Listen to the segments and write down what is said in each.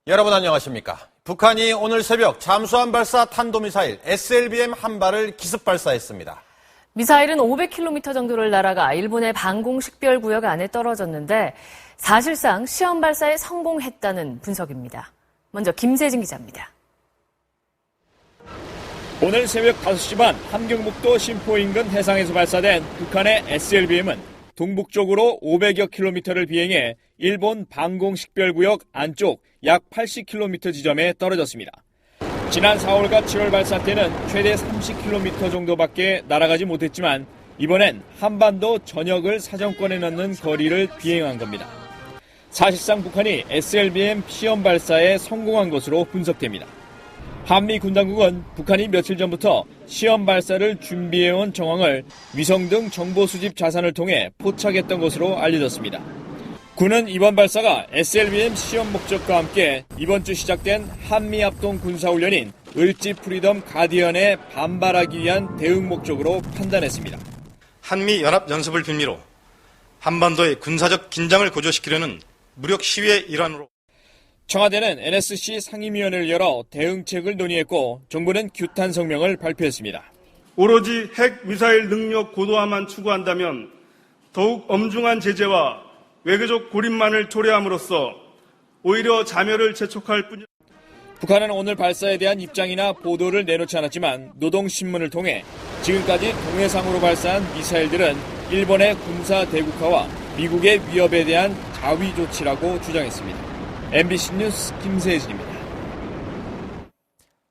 여러분 안녕하십니까? 북한이 오늘 새벽 잠수함 발사 탄도미사일 SLBM 한 발을 기습 발사했습니다. 미사일은 500km 정도를 날아가 일본의 방공식별 구역 안에 떨어졌는데 사실상 시험 발사에 성공했다는 분석입니다. 먼저 김세진 기자입니다. 오늘 새벽 5시 반 함경북도 심포 인근 해상에서 발사된 북한의 SLBM은 동북쪽으로 500여 킬로미터를 비행해 일본 방공식별구역 안쪽 약 80km 지점에 떨어졌습니다. 지난 4월과 7월 발사 때는 최대 30km 정도밖에 날아가지 못했지만 이번엔 한반도 전역을 사정권에 넣는 거리를 비행한 겁니다. 사실상 북한이 SLBM 시험 발사에 성공한 것으로 분석됩니다. 한미 군당국은 북한이 며칠 전부터 시험 발사를 준비해온 정황을 위성 등 정보 수집 자산을 통해 포착했던 것으로 알려졌습니다. 군은 이번 발사가 SLBM 시험 목적과 함께 이번 주 시작된 한미 합동 군사훈련인 을지 프리덤 가디언에 반발하기 위한 대응 목적으로 판단했습니다. 한미 연합 연습을 빌미로 한반도의 군사적 긴장을 고조시키려는 무력 시위의 일환으로 청와대는 NSC 상임위원회를 열어 대응책을 논의했고 정부는 규탄 성명을 발표했습니다. 오로지 핵 미사일 능력 고도화만 추구한다면 더욱 엄중한 제재와 외교적 고립만을 초래함으로써 오히려 자멸을 재촉할 뿐이다. 북한은 오늘 발사에 대한 입장이나 보도를 내놓지 않았지만 노동신문을 통해 지금까지 동해상으로 발사한 미사일들은 일본의 군사 대국화와 미국의 위협에 대한 자위 조치라고 주장했습니다. MBC 뉴스 김세진입니다.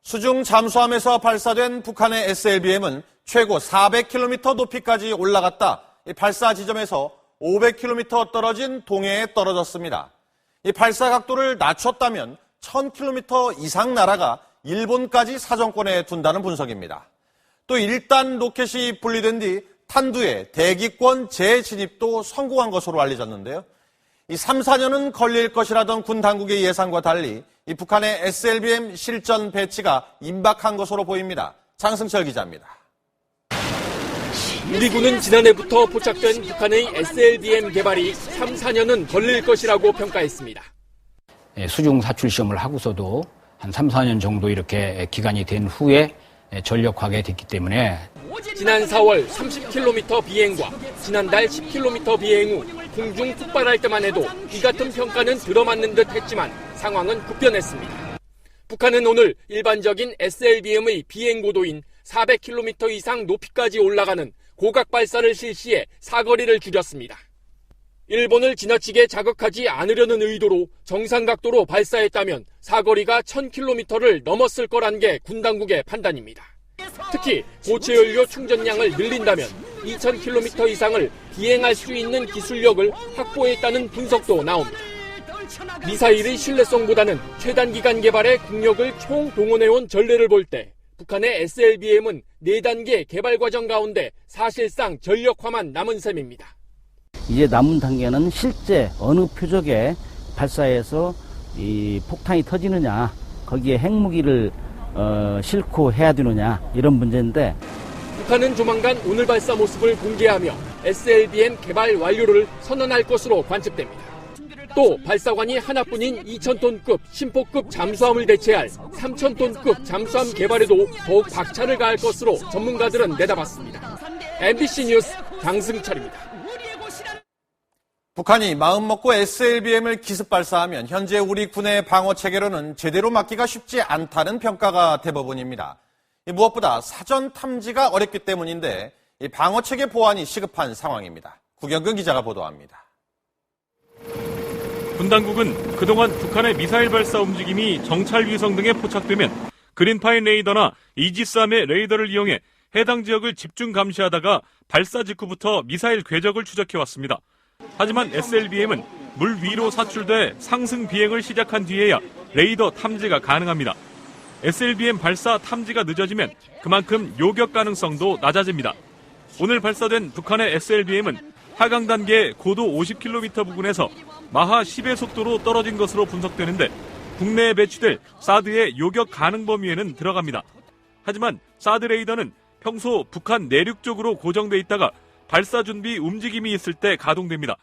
수중 잠수함에서 발사된 북한의 SLBM은 최고 400km 높이까지 올라갔다 발사 지점에서 500km 떨어진 동해에 떨어졌습니다. 이 발사 각도를 낮췄다면 1000km 이상 날아가 일본까지 사정권에 둔다는 분석입니다. 또 1단 로켓이 분리된 뒤 탄두의 대기권 재진입도 성공한 것으로 알려졌는데요. 이 3, 4년은 걸릴 것이라던 군 당국의 예상과 달리 이 북한의 SLBM 실전 배치가 임박한 것으로 보입니다. 장승철 기자입니다. 우리 군은 지난해부터 포착된 북한의 SLBM 개발이 3, 4년은 걸릴 것이라고 평가했습니다. 수중 사출 시험을 하고서도 한 3, 4년 정도 이렇게 기간이 된 후에 전력화가 됐기 때문에 지난 4월 30km 비행과 지난달 10km 비행 후 공중 폭발할 때만 해도 이 같은 평가는 들어맞는 듯 했지만 상황은 급변했습니다. 북한은 오늘 일반적인 SLBM의 비행 고도인 400km 이상 높이까지 올라가는 고각 발사를 실시해 사거리를 줄였습니다. 일본을 지나치게 자극하지 않으려는 의도로 정상 각도로 발사했다면 사거리가 1000km를 넘었을 거란 게 군 당국의 판단입니다. 특히 고체 연료 충전량을 늘린다면 2000km 이상을 비행할 수 있는 기술력을 확보했다는 분석도 나옵니다. 미사일의 신뢰성보다는 최단 기간 개발에 국력을 총동원해온 전례를 볼 때 북한의 SLBM은 4단계 개발 과정 가운데 사실상 전력화만 남은 셈입니다. 이제 남은 단계는 실제 어느 표적에 발사해서 이 폭탄이 터지느냐, 거기에 핵무기를 싣고 해야 되느냐 이런 문제인데 북한은 조만간 오늘 발사 모습을 공개하며 SLBM 개발 완료를 선언할 것으로 관측됩니다. 또 발사관이 하나뿐인 2000톤급 심포급 잠수함을 대체할 3000톤급 잠수함 개발에도 더욱 박차를 가할 것으로 전문가들은 내다봤습니다. MBC 뉴스 장승철입니다. 북한이 마음먹고 SLBM을 기습 발사하면 현재 우리 군의 방어 체계로는 제대로 막기가 쉽지 않다는 평가가 대부분입니다. 무엇보다 사전 탐지가 어렵기 때문인데 방어 체계 보완이 시급한 상황입니다. 구경근 기자가 보도합니다. 군 당국은 그동안 북한의 미사일 발사 움직임이 정찰 위성 등에 포착되면 그린파인 레이더나 이지스함의 레이더를 이용해 해당 지역을 집중 감시하다가 발사 직후부터 미사일 궤적을 추적해왔습니다. 하지만 SLBM은 물 위로 사출돼 상승 비행을 시작한 뒤에야 레이더 탐지가 가능합니다. SLBM 발사 탐지가 늦어지면 그만큼 요격 가능성도 낮아집니다. 오늘 발사된 북한의 SLBM은 하강 단계 고도 50km 부근에서 마하 10의 속도로 떨어진 것으로 분석되는데 국내에 배치될 사드의 요격 가능 범위에는 들어갑니다. 하지만 사드 레이더는 평소 북한 내륙 쪽으로 고정돼 있다가 발사 준비 움직임이 있을 때 가동됩니다.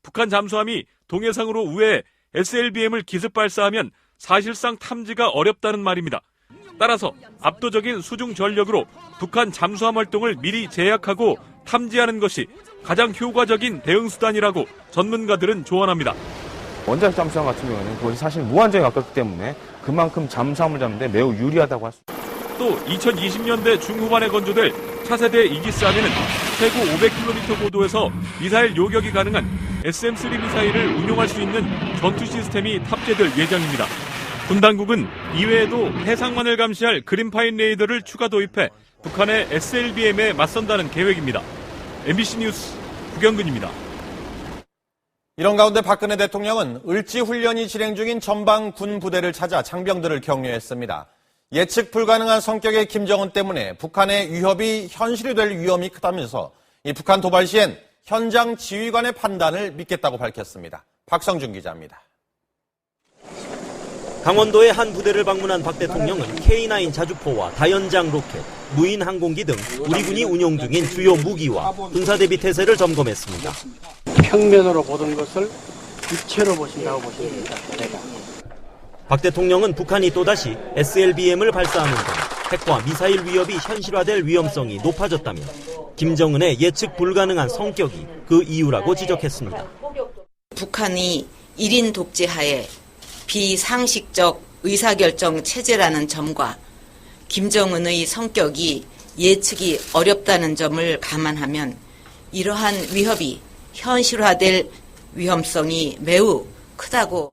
북한 잠수함이 동해상으로 우회해 SLBM을 기습 발사하면 사실상 탐지가 어렵다는 말입니다. 따라서 압도적인 수중 전력으로 북한 잠수함 활동을 미리 제약하고 탐지하는 것이 가장 효과적인 대응 수단이라고 전문가들은 조언합니다. 원자력 잠수함 같은 경우는 그것이 사실 무한정에 가깝기 때문에 그만큼 잠수함을 잡는데 매우 유리하다고 할 수 있습니다. 또 2020년대 중후반에 건조될 차세대 이지스함에는 최고 500km 고도에서 미사일 요격이 가능한 SM-3 미사일을 운용할 수 있는 전투 시스템이 탑재될 예정입니다. 군 당국은 이외에도 해상만을 감시할 그린파인 레이더를 추가 도입해 북한의 SLBM에 맞선다는 계획입니다. MBC 뉴스 구경근입니다. 이런 가운데 박근혜 대통령은 을지훈련이 진행 중인 전방 군 부대를 찾아 장병들을 격려했습니다. 예측 불가능한 성격의 김정은 때문에 북한의 위협이 현실이 될 위험이 크다면서 이 북한 도발 시엔 현장 지휘관의 판단을 믿겠다고 밝혔습니다. 박성준 기자입니다. 강원도의 한 부대를 방문한 박 대통령은 K9 자주포와 다연장 로켓, 무인 항공기 등 우리 군이 운용 중인 주요 무기와 군사대비 태세를 점검했습니다. 평면으로 보던 것을 입체로 보신다고 보시면 됩니다. 박 대통령은 북한이 또다시 SLBM을 발사하는 등 핵과 미사일 위협이 현실화될 위험성이 높아졌다며 김정은의 예측 불가능한 성격이 그 이유라고 지적했습니다. 북한이 1인 독재하에 비상식적 의사결정 체제라는 점과 김정은의 성격이 예측이 어렵다는 점을 감안하면 이러한 위협이 현실화될 위험성이 매우 크다고.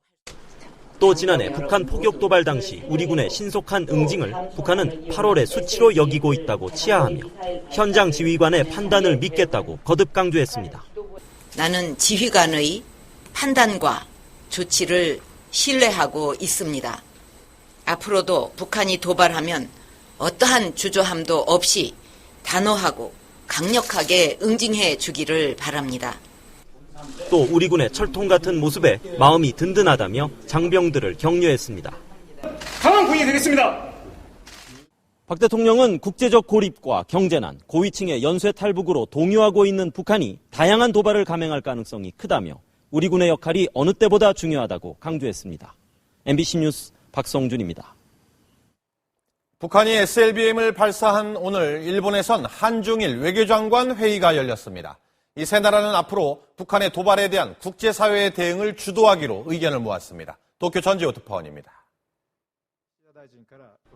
또 지난해 북한 포격 도발 당시 우리 군의 신속한 응징을 북한은 8월의 수치로 여기고 있다고 치하하며 현장 지휘관의 판단을 믿겠다고 거듭 강조했습니다. 나는 지휘관의 판단과 조치를 신뢰하고 있습니다. 앞으로도 북한이 도발하면 어떠한 주저함도 없이 단호하고 강력하게 응징해 주기를 바랍니다. 또 우리 군의 철통 같은 모습에 마음이 든든하다며 장병들을 격려했습니다. 강한 군이 되겠습니다. 박 대통령은 국제적 고립과 경제난, 고위층의 연쇄 탈북으로 동요하고 있는 북한이 다양한 도발을 감행할 가능성이 크다며 우리 군의 역할이 어느 때보다 중요하다고 강조했습니다. MBC 뉴스 박성준입니다. 북한이 SLBM을 발사한 오늘 일본에선 한중일 외교장관 회의가 열렸습니다. 이 세 나라는 앞으로 북한의 도발에 대한 국제사회의 대응을 주도하기로 의견을 모았습니다. 도쿄 전지호 특파원입니다.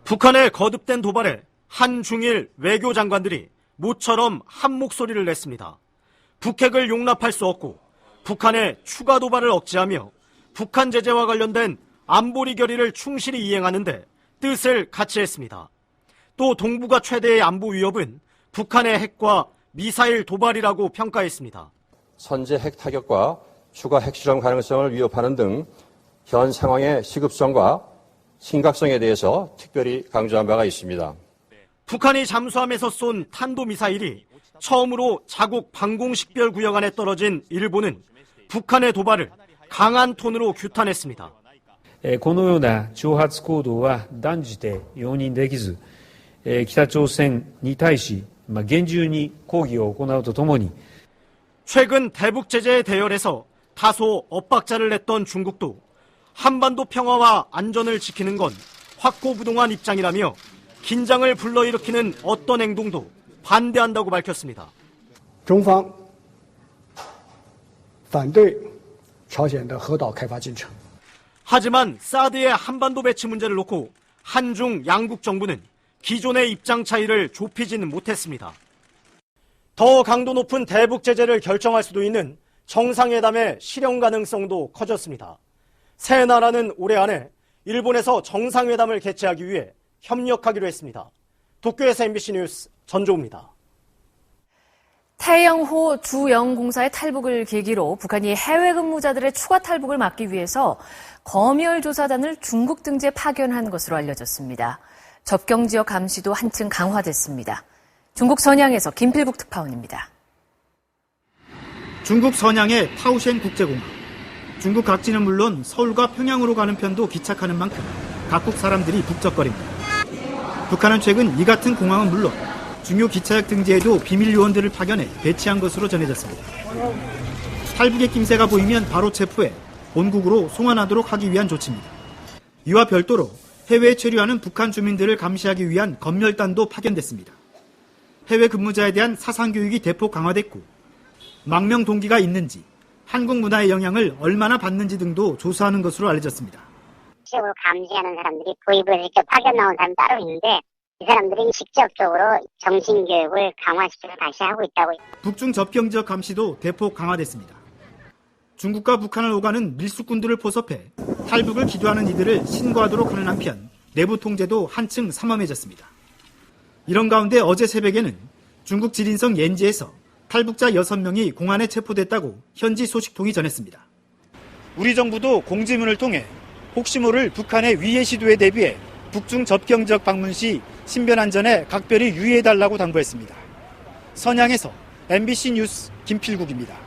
북한의 거듭된 도발에 한중일 외교장관들이 모처럼 한 목소리를 냈습니다. 북핵을 용납할 수 없고 북한의 추가 도발을 억제하며 북한 제재와 관련된 안보리 결의를 충실히 이행하는 데 뜻을 같이 했습니다. 또 동북아 최대의 안보 위협은 북한의 핵과 미사일 도발이라고 평가했습니다. 선제 핵 타격과 추가 핵실험 가능성을 위협하는 등 현 상황의 시급성과 심각성에 대해서 특별히 강조한 바가 있습니다. 북한이 잠수함에서 쏜 탄도미사일이 처음으로 자국 방공식별 구역 안에 떨어진 일본은 북한의 도발을 강한 톤으로 규탄했습니다. このような挑発行動は断じて容認できず、北朝鮮に対し厳重に抗議を行うとともに 최근 대북 제재에 대열해서 다소 엇박자를 냈던 중국도 한반도 평화와 안전을 지키는 건 확고부동한 입장이라며 긴장을 불러일으키는 어떤 행동도 반대한다고 밝혔습니다. 中方反对朝鲜的核岛开发进程. 하지만 사드의 한반도 배치 문제를 놓고 한중 양국 정부는 기존의 입장 차이를 좁히지는 못했습니다. 더 강도 높은 대북 제재를 결정할 수도 있는 정상회담의 실현 가능성도 커졌습니다. 세 나라는 올해 안에 일본에서 정상회담을 개최하기 위해 협력하기로 했습니다. 도쿄에서 MBC 뉴스 전조우입니다. 태영호 주영공사의 탈북을 계기로 북한이 해외 근무자들의 추가 탈북을 막기 위해서 검열조사단을 중국 등지에 파견한 것으로 알려졌습니다. 접경 지역 감시도 한층 강화됐습니다. 중국 선양에서 김필국 특파원입니다. 중국 선양의 타오셴 국제공항. 중국 각지는 물론 서울과 평양으로 가는 편도 기착하는 만큼 각국 사람들이 북적거립니다. 북한은 최근 이 같은 공항은 물론 중요 기차역 등지에도 비밀 요원들을 파견해 배치한 것으로 전해졌습니다. 탈북의 낌새가 보이면 바로 체포해 본국으로 송환하도록 하기 위한 조치입니다. 이와 별도로 해외에 체류하는 북한 주민들을 감시하기 위한 검열단도 파견됐습니다. 해외 근무자에 대한 사상교육이 대폭 강화됐고 망명 동기가 있는지, 한국 문화의 영향을 얼마나 받는지 등도 조사하는 것으로 알려졌습니다. 직접으로 감시하는 사람들이 도입을 직접 파견 나온 사람 따로 있는데 이 사람들이 직접적으로 정신교육을 강화시켜서 다시 하고 있다고. 북중 접경지역 감시도 대폭 강화됐습니다. 중국과 북한을 오가는 밀수꾼들을 포섭해 탈북을 기도하는 이들을 신고하도록 하는 한편 내부 통제도 한층 삼엄해졌습니다. 이런 가운데 어제 새벽에는 중국 지린성 옌지에서 탈북자 6명이 공안에 체포됐다고 현지 소식통이 전했습니다. 우리 정부도 공지문을 통해 혹시 모를 북한의 위해 시도에 대비해 북중 접경 지역 방문 시 신변 안전에 각별히 유의해달라고 당부했습니다. 선양에서 MBC 뉴스 김필국입니다.